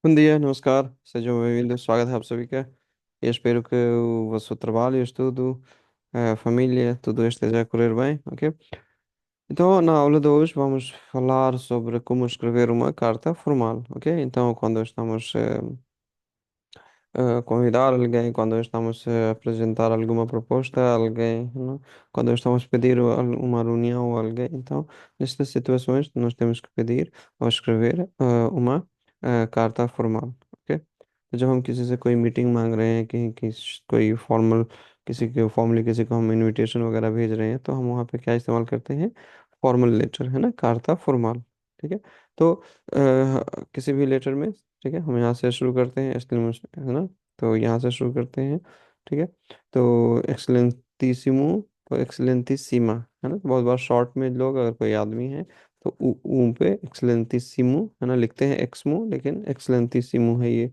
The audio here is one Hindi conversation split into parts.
Bom dia, namaskar, sejam bem-vindos, स्वागत है आप सभी का. Eu espero que o vosso trabalho, estudo, a família, tudo esteja a correr bem, ok? Então, na aula de hoje vamos falar sobre como escrever uma carta formal, ok? Então, quando estamos convidar alguém, quando estamos a apresentar alguma proposta a alguém, não? Quando estamos a pedir uma reunião a alguém, então, nestas situações, nós temos que pedir ou escrever uma carta formal, ok? तो जब हम किसी से कोई मीटिंग मांग रहे हैं कि कोई फॉर्मल किसी के फॉर्मली किसी को हम इनविटेशन वगैरह भेज रहे हैं तो हम वहाँ पे क्या इस्तेमाल करते हैं? फॉर्मल लेटर, है ना, कार्ता फॉर्मल. ठीक है. तो किसी भी लेटर में, ठीक है, हम यहाँ से शुरू करते हैं एक्सक्लेमेशन, है ना. तो यहाँ से शुरू करते हैं. ठीक है. तो एक्सलेंटीसिमो और एक्सलेंटीसीमा, है ना. तो बहुत बार शॉर्ट में लोग, अगर कोई आदमी है तो ऊ पे एक्सलेंटीसिमो, है ना, लिखते हैं एक्समो, लेकिन एक्सलेंटीसिमो है ये.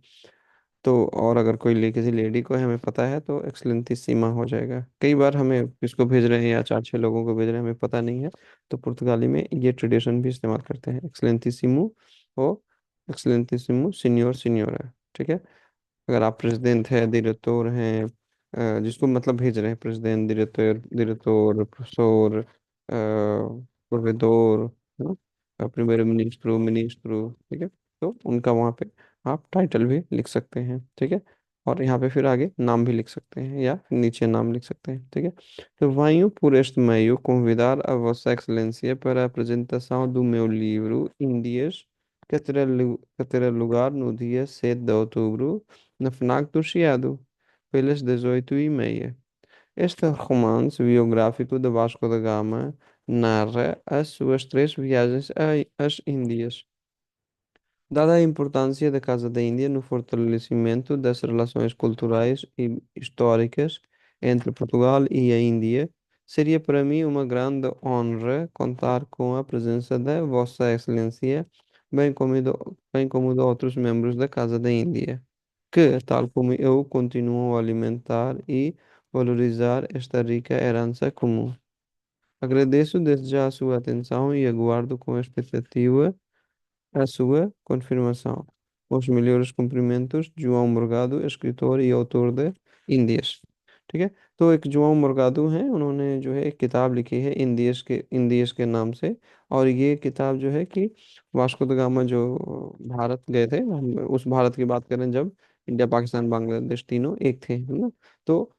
तो और अगर कोई किसी लेडी को है, हमें पता है, तो एक्सलेंटीसीमा हो जाएगा. कई बार हमें किसको भेज रहे हैं या चार छह लोगों को भेज रहे हैं, हमें पता नहीं है, तो पुर्तगाली में ये ट्रेडिशन भी इस्तेमाल करते हैं, एक्सलेंटीसिमो और एक्सलेंटीसिमो सीनियर सीनियर है. ठीक है. अगर आप प्रेसिडेंट है, डायरेक्टर हैं, जिसको मतलब भेज रहे हैं, प्रेसिडेंट, डायरेक्टर, डायरेक्टर, प्रोफेसर, प्रोवेदोर, है ना, प्रीमियर मिनिस्टर, मिनिस्टर. ठीक है. तो उनका वहाँ पे आप टाइटल भी लिख सकते हैं. ठीक है. और यहाँ पे फिर आगे नाम भी लिख सकते हैं या नीचे नाम लिख सकते हैं. ठीक है. तो venho por este meio convidar a Vossa Excelência para a apresentação do meu livro Índias, que terá lugar no dia 7 de outubro na FNAC do Chiado, pelas 18h30. Este romance biográfico de Vasco da Gama narra as suas três viagens às Índias. Dada a importância da Casa da Índia no fortalecimento das relações culturais e históricas entre Portugal e a Índia, seria para mim uma grande honra contar com a presença da Vossa Excelência, bem como de outros membros da Casa da Índia, que, tal como eu, continuam a alimentar e valorizar esta rica herança comum. Agradeço desde já a sua atenção e aguardo com expectativa a sua confirmação. Os melhores cumprimentos, João Morgado, escritor e autor de Indians. ठीक है. तो एक जुआन मुर्गादू हैं, उन्होंने जो है एक किताब लिखी है इंडियस के नाम से. और ये किताब जो है कि वास्को द गामा जो भारत गए थे, हम उस भारत की बात करें जब इंडिया पाकिस्तान बांग्लादेश तीनों एक थे, है ना. तो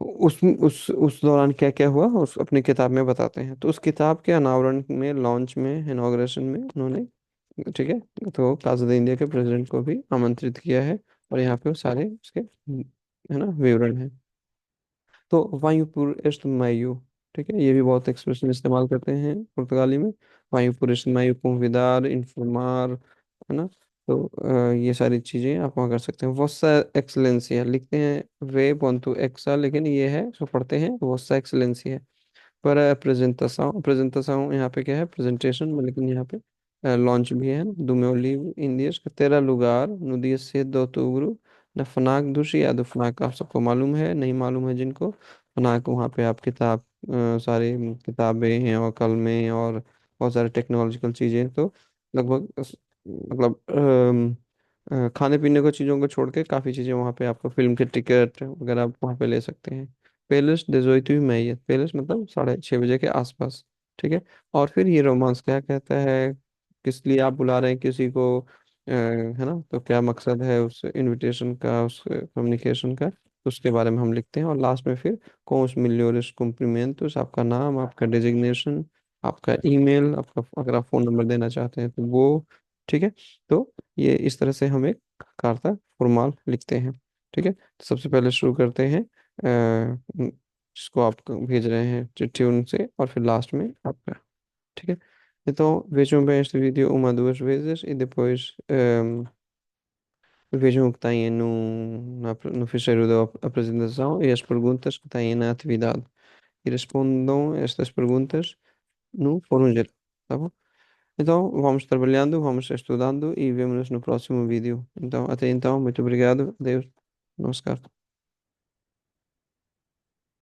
उस दौरान क्या क्या हुआ उस अपनी किताब में बताते हैं. तो उस किताब के अनावरण में, लॉन्च में, इनॉग्रेशन में उन्होंने, ठीक है, तो काजद इंडिया के प्रेसिडेंट को भी आमंत्रित किया है. और यहाँ पे वो सारे उसके, है ना, विवरण है. तो वायु por este meio, ठीक है, ये भी बहुत एक्सप्रेशन इस्तेमाल करते हैं पुर्तगाली में. वायु por este meio, convidar, informar, है ना. तो ये सारी चीजें आप वहाँ कर सकते हैं. वोसा एक्सलेंसिया लिखते हैं वे पॉइंटू एक्सा, लेकिन ये है जो पढ़ते हैं वोसा एक्सलेंसिया. पर प्रेजेंटेशन यहाँ पे क्या है, प्रेजेंटेशन में, लेकिन यहाँ पे लॉन्च भी है. do meu livro Índias que terá lugar no dia 7 de outubro na FNAC do Chiado. FNAC आप सबको मालूम है, नहीं मालूम है जिनको, FNAC वहाँ पे आप सारी किताबें हैं और कलमें और बहुत सारे टेक्नोलॉजिकल चीज़ें. तो लगभग मतलब खाने पीने को चीज़ों को छोड़ के काफ़ी चीज़ें वहाँ पे, आपको फिल्म के टिकट वगैरह आप वहाँ पे ले सकते हैं. पेलिस डेजोइतुई में, पेलिस मतलब 6:30 बजे के आसपास. ठीक है. और फिर ये रोमांस क्या कहता है, किस लिए आप बुला रहे हैं किसी को, है ना, तो क्या मकसद है उस इनविटेशन का, उस कम्युनिकेशन का, तो उसके बारे में हम लिखते हैं. और लास्ट में फिर कोस मिलियोरिस कुम्प्लीमेंटोस, आपका नाम, आपका डेजिग्नेशन, आपका ईमेल, आपका अगर आप फ़ोन नंबर देना चाहते हैं तो वो. ठीक है. तो ये इस तरह से हम एक कार्ता फॉर्माल लिखते हैं. ठीक है. तो सबसे पहले शुरू करते हैं जिसको आप भेज रहे हैं चिट्ठी उनसे, और फिर लास्ट में आपका. ठीक है. Então vejam bem este vídeo uma, duas vezes e depois vejam o que têm no ficheiro da apresentação e as perguntas que têm na atividade. E respondam estas perguntas no fórum geral. Tá bom? Então vamos trabalhando, vamos estudando e vemo-nos no próximo vídeo. Então, até então, muito obrigado. Adeus. Namaskar.